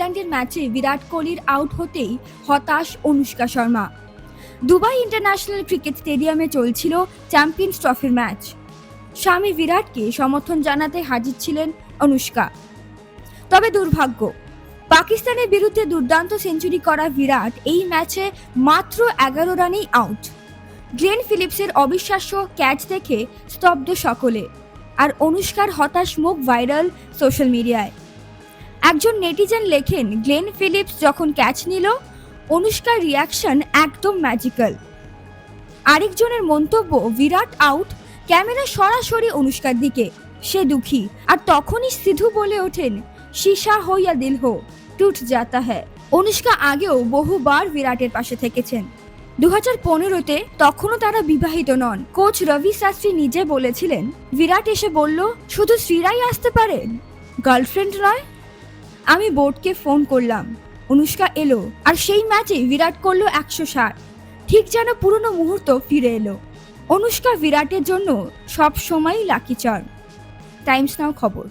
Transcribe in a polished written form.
নিউজিল্যান্ডের ম্যাচে বিরাট কোহলির আউট হতেই হতাশ Anushka Sharma. Dubai international cricket স্টেডিয়ামে চলছিল চ্যাম্পিয়ন্স ট্রফির ম্যাচ। স্বামী বিরাটকে সমর্থন জানাতে হাজির ছিলেন অনুষ্কা। তবে দুর্ভাগ্য, পাকিস্তানের বিরুদ্ধে দুর্দান্ত সেঞ্চুরি করা বিরাট এই ম্যাচে মাত্র 11 রানেই আউট। গ্লেন ফিলিপসের অবিশ্বাস্য ক্যাচ দেখে স্তব্ধ সকলে, আর অনুষ্কার হতাশ মুখ ভাইরাল সোশ্যাল মিডিয়ায়। একজন নেটিজেন লেখেন, গ্লেন ফিলিপস যখন ক্যাচ নিল, অনুষ্কার রিয়াকশন একদম ম্যাজিক্যাল। আরেকজনের মন্তব্য, বিরাট আউট, ক্যামেরা সরাসরি অনুষ্কার দিকে, সে দুঃখী। আর তখনই সিধু বলে ওঠেন, শীশা হো ইয়া দিল হো, টুট জাতা হ্যায়। অনুষ্কা আগেও বহুবার বিরাটের পাশে থেকেছেন। 2015-তে তখনও তারা বিবাহিত নন। কোচ রবি শাস্ত্রী নিজে বলেছিলেন, বিরাট এসে বলল, শুধু শ্রীরাই আসতে পারেন, গার্লফ্রেন্ড নয়। আমি বোর্ডকে ফোন করলাম, অনুষ্কা এলো, আর সেই ম্যাচে বিরাট করলো 160, ঠিক যেন পুরনো মুহূর্ত ফিরে এলো। অনুষ্কা বিরাটের জন্য সব সময়ই লাকি চার্ম। টাইমস নাও খবর।